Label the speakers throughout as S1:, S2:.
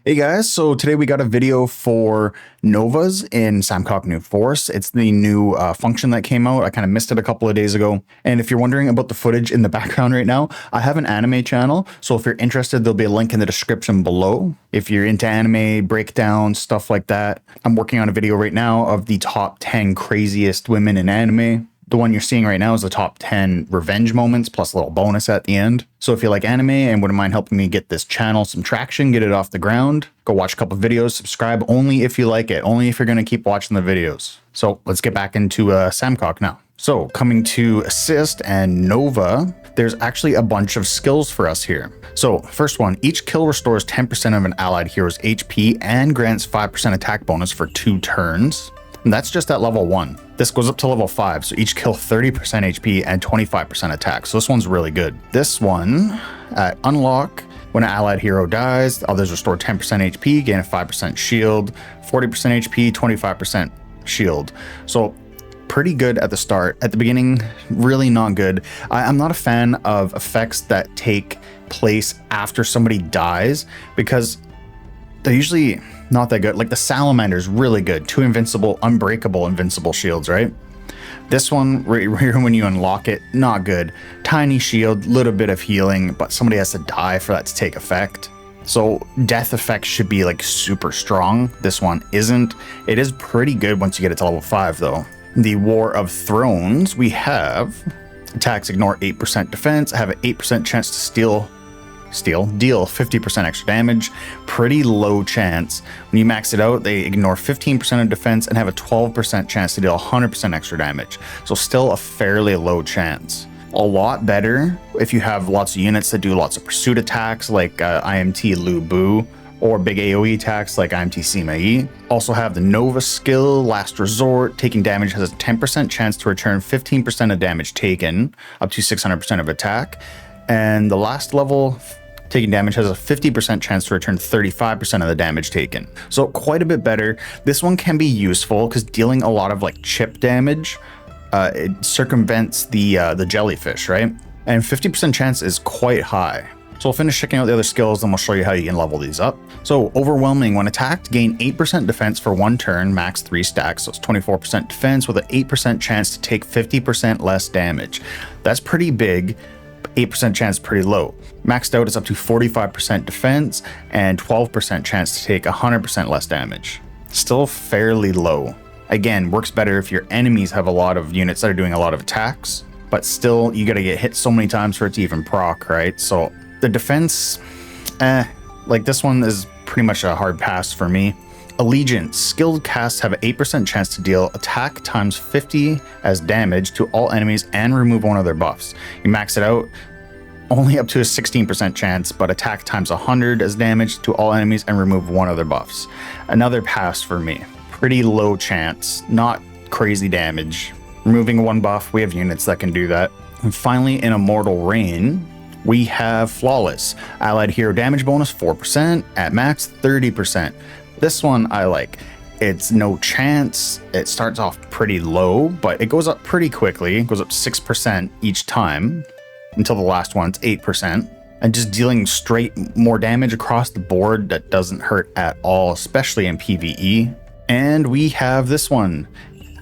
S1: Hey guys, so today we got a video for Novas in Samkok New Force. It's the new function that came out. I kind of missed it a couple of days ago. And if you're wondering about the footage in the background right now, I have an anime channel. So if you're interested, there'll be a link in the description below. If you're into anime, breakdowns, stuff like that. I'm working on a video right now of the top 10 craziest women in anime. The one you're seeing right now is the top 10 revenge moments plus a little bonus at the end. So if you like anime and wouldn't mind helping me get this channel some traction, get it off the ground, go watch a couple of videos, subscribe only if you like it, only if you're going to keep watching the videos. So let's get back into Samkok now. So coming to Assist and Nova, there's actually a bunch of skills for us here. So first one, each kill restores 10% of an allied hero's HP and grants 5% attack bonus for 2 turns. And that's just at level 1. This goes up to level 5, so each kill 30% HP and 25% attack. So this one's really good. This one, at Unlock, when an allied hero dies, others restore 10% HP, gain a 5% shield, 40% HP, 25% shield. So pretty good at the start. At the beginning, really not good. I'm not a fan of effects that take place after somebody dies because they're usually not that good. Like the Salamander's really good. 2 invincible, unbreakable invincible shields, right? This one, right here when you unlock it, not good. Tiny shield, little bit of healing, but somebody has to die for that to take effect. So death effect should be like super strong. This one isn't. It is pretty good once you get it to level 5 though. The War of Thrones, we have attacks ignore 8% defense, have an 8% chance to deal 50% extra damage. Pretty low chance. When you max it out, they ignore 15% of defense and have a 12% chance to deal 100% extra damage. So still a fairly low chance. A lot better if you have lots of units that do lots of pursuit attacks like IMT Lu Bu, or big AoE attacks like IMT Sima Yi. Also have the Nova skill, Last Resort. Taking damage has a 10% chance to return 15% of damage taken, up to 600% of attack. And the last level, taking damage has a 50% chance to return 35% of the damage taken. So quite a bit better. This one can be useful because dealing a lot of like chip damage, it circumvents the jellyfish, right? And 50% chance is quite high. So we'll finish checking out the other skills and we'll show you how you can level these up. So Overwhelming, when attacked, gain 8% defense for 1 turn, max 3 stacks. So it's 24% defense with an 8% chance to take 50% less damage. That's pretty big. 8% chance pretty low. Maxed out is up to 45% defense and 12% chance to take 100% less damage. Still fairly low. Again, works better if your enemies have a lot of units that are doing a lot of attacks, but still you gotta get hit so many times for it to even proc, right? So the defense, like this one is pretty much a hard pass for me. Allegiance, skilled casts have an 8% chance to deal attack times 50 as damage to all enemies and remove one of their buffs. You max it out, only up to a 16% chance, but attack times 100 as damage to all enemies and remove one of their buffs. Another pass for me. Pretty low chance, not crazy damage. Removing 1 buff, we have units that can do that. And finally, in Immortal Reign, we have Flawless. Allied hero damage bonus 4%, at max 30%. This one I like. It's no chance. It starts off pretty low, but it goes up pretty quickly. It goes up 6% each time until the last one, it's 8%. And just dealing straight more damage across the board that doesn't hurt at all, especially in PvE. And we have this one,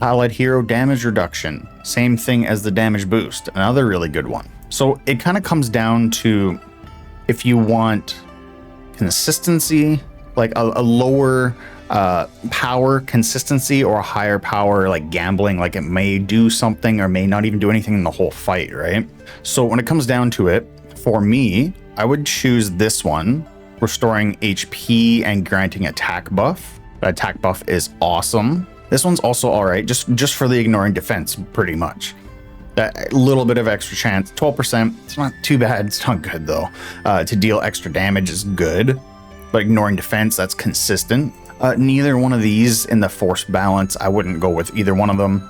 S1: Allied Hero Damage Reduction. Same thing as the damage boost, another really good one. So it kind of comes down to if you want consistency, like a lower power consistency or a higher power like gambling, like it may do something or may not even do anything in the whole fight, right? So when it comes down to it, for me, I would choose this one, restoring HP and granting attack buff. The attack buff is awesome. This one's also all right, just for the ignoring defense, pretty much. That little bit of extra chance, 12%, it's not too bad, it's not good though. To deal extra damage is good, but ignoring defense, that's consistent. Neither one of these in the force balance, I wouldn't go with either one of them.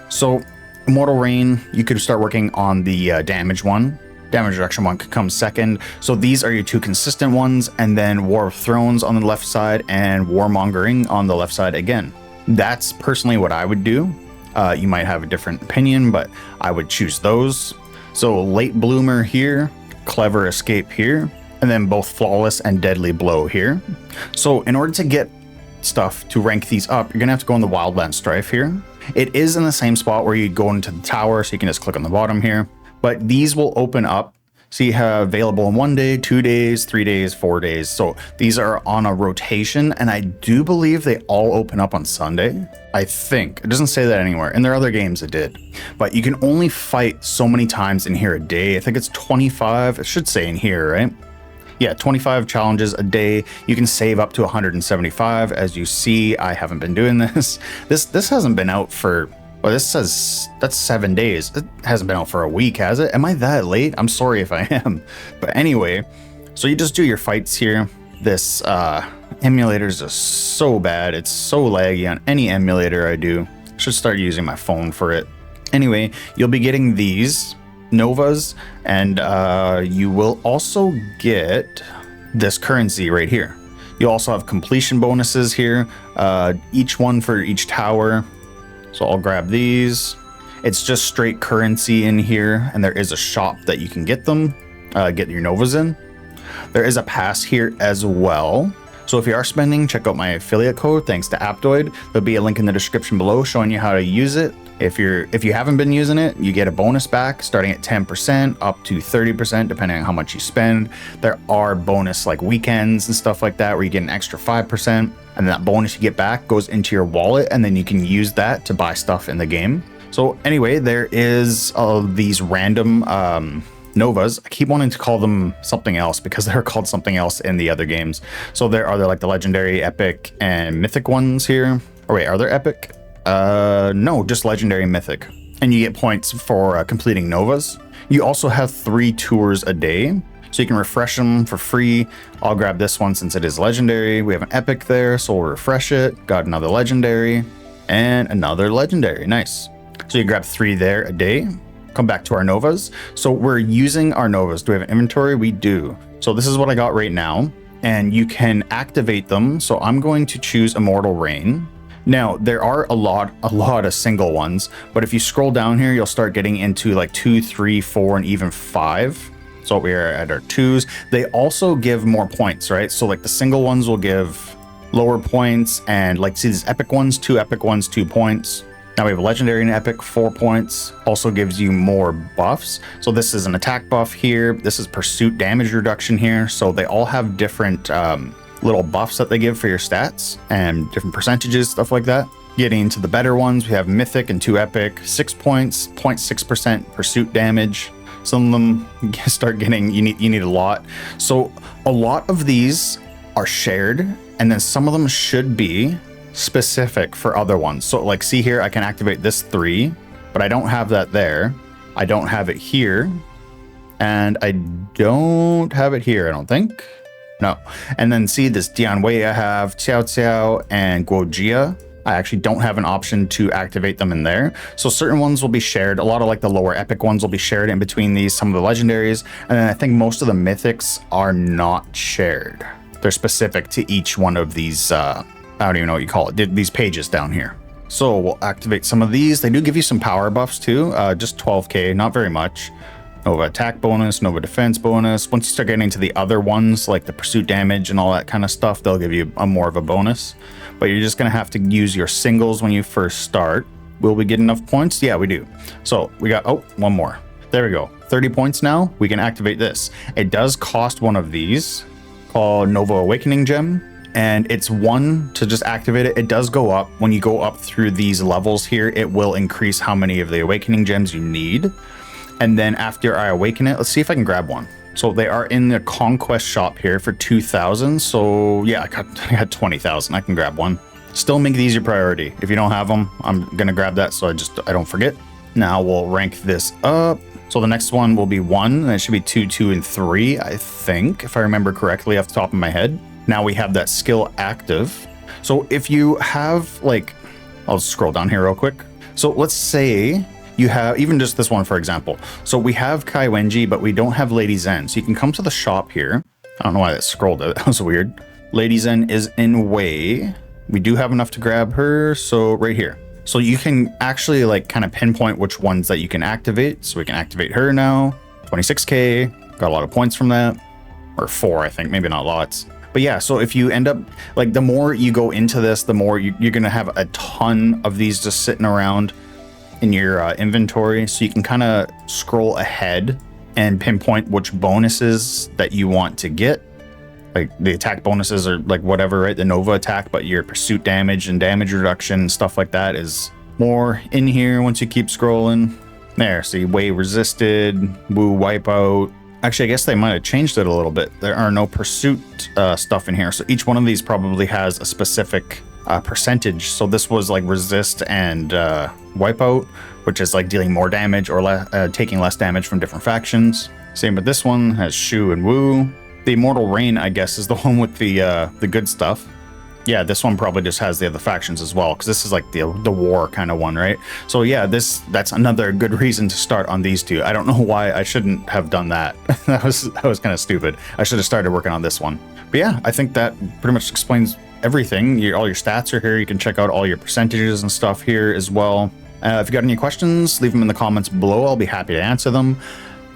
S1: So Immortal Reign, you could start working on the damage one. Damage reduction one could come second. So these are your 2 consistent ones, and then War of Thrones on the left side and Warmongering on the left side again. That's personally what I would do. You might have a different opinion, but I would choose those. So Late Bloomer here, Clever Escape here, and then both Flawless and Deadly Blow here. So in order to get stuff to rank these up, you're gonna have to go in the Wildland Strife here. It is in the same spot where you go into the tower, so you can just click on the bottom here. But these will open up. So you have available in 1 day, 2 days, 3 days, 4 days. So these are on a rotation, and I do believe they all open up on Sunday. I think. It doesn't say that anywhere. In their other games it did. But you can only fight so many times in here a day. I think it's 25. It should say in here, right? Yeah, 25 challenges a day. You can save up to 175. As you see, I haven't been doing this. This hasn't been out for... Well, this says that's 7 days. It hasn't been out for a week, has it? Am I that late? I'm sorry if I am. But anyway, so you just do your fights here. This emulator is just so bad. It's so laggy on any emulator I do. I should start using my phone for it. Anyway, you'll be getting these Novas, and you will also get this currency right here. You also have completion bonuses here, each one for each tower. So I'll grab these. It's just straight currency in here, and there is a shop that you can get them, get your Novas in. There is a pass here as well. So if you are spending, check out my affiliate code, thanks to Aptoid. There'll be a link in the description below showing you how to use it. If you haven't been using it, you get a bonus back starting at 10% up to 30%, depending on how much you spend. There are bonus like weekends and stuff like that where you get an extra 5%. And that bonus you get back goes into your wallet, and then you can use that to buy stuff in the game. So anyway, there is these random Novas. I keep wanting to call them something else because they're called something else in the other games. So there are like the legendary, epic, and mythic ones here. Or wait, are there epic? No, just legendary and mythic. And you get points for completing Novas. You also have 3 tours a day. So you can refresh them for free. I'll grab this one since it is legendary. We have an epic there, so we'll refresh it. Got another legendary and another legendary. Nice. So you grab 3 there a day. Come back to our Novas. So we're using our Novas. Do we have an inventory? We do. So this is what I got right now, and you can activate them. So I'm going to choose Immortal Rain. Now, there are a lot of single ones, but if you scroll down here, you'll start getting into like 2, 3, 4, and even 5. So we are at our 2s. They also give more points, right? So like the single ones will give lower points, and like see these epic ones, 2 epic ones, 2 points. Now we have a legendary and epic, 4 points. Also gives you more buffs. So this is an attack buff here. This is pursuit damage reduction here. So they all have different little buffs that they give for your stats and different percentages, stuff like that. Getting into the better ones, we have mythic and 2 epic, 6 points, 0.6% pursuit damage. Some of them start getting, you need a lot. So a lot of these are shared, and then some of them should be specific for other ones. So like see here, I can activate this 3, but I don't have that there. I don't have it here, and I don't have it here, I don't think. No. And then see this Dianwei I have, Xiao Xiao, and Guojia. I actually don't have an option to activate them in there. So certain ones will be shared. A lot of like the lower epic ones will be shared in between these, some of the legendaries. And then I think most of the mythics are not shared. They're specific to each one of these, I don't even know what you call it, these pages down here. So we'll activate some of these. They do give you some power buffs too, just 12k, not very much. Nova attack bonus, Nova defense bonus. Once you start getting into the other ones, like the pursuit damage and all that kind of stuff, they'll give you more of a bonus. But you're just gonna have to use your singles when you first start. Will we get enough points? Yeah, we do. So we got, oh, one more. There we go. 30 points now, we can activate this. It does cost one of these called Nova Awakening Gem. And it's 1 to just activate it. It does go up. When you go up through these levels here, it will increase how many of the Awakening Gems you need. And then after I awaken it, let's see if I can grab one. So they are in the Conquest shop here for 2,000. So yeah, I got 20,000. I can grab one. Still make these your priority. If you don't have them, I'm gonna grab that so I don't forget. Now we'll rank this up. So the next one will be 1, and it should be 2, 2, and 3, I think, if I remember correctly off the top of my head. Now we have that skill active. So if you have like, I'll scroll down here real quick. So let's say you have even just this one, for example. So we have Kai Wenji, but we don't have Lady Zen. So you can come to the shop here. I don't know why that scrolled out. That was weird. Lady Zen is in Wei. We do have enough to grab her. So right here. So you can actually like kind of pinpoint which ones that you can activate. So we can activate her now. 26k. Got a lot of points from that. or 4, I think, maybe not lots. But yeah, so if you end up, like, the more you go into this, the more you're going to have a ton of these just sitting around in your inventory. So you can kind of scroll ahead and pinpoint which bonuses that you want to get. Like the attack bonuses are like whatever, right? The Nova attack, but your pursuit damage and damage reduction and stuff like that is more in here once you keep scrolling. There, see, way resisted, woo wipeout. Actually, I guess they might have changed it a little bit. There are no pursuit stuff in here. So each one of these probably has a specific percentage. So this was like resist and wipeout, which is like dealing more damage or taking less damage from different factions. Same with this one, has Shu and Wu. The Immortal Rain, I guess, is the one with the good stuff. Yeah, this one probably just has the other factions as well, because this is like the war kind of one, right? So yeah, that's another good reason to start on these two. I don't know why I shouldn't have done that. that was kind of stupid. I should have started working on this one. But yeah, I think that pretty much explains everything. All your stats are here. You can check out all your percentages and stuff here as well. If you got any questions, leave them in the comments below. I'll be happy to answer them.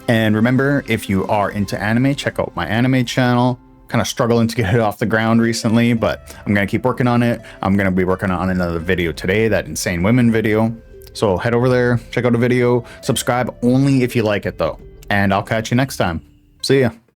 S1: And remember, if you are into anime, check out my anime channel. Kind of struggling to get it off the ground recently, but I'm going to keep working on it. I'm going to be working on another video today, that Insane Women video. So head over there, check out a video, subscribe only if you like it though. And I'll catch you next time. See ya.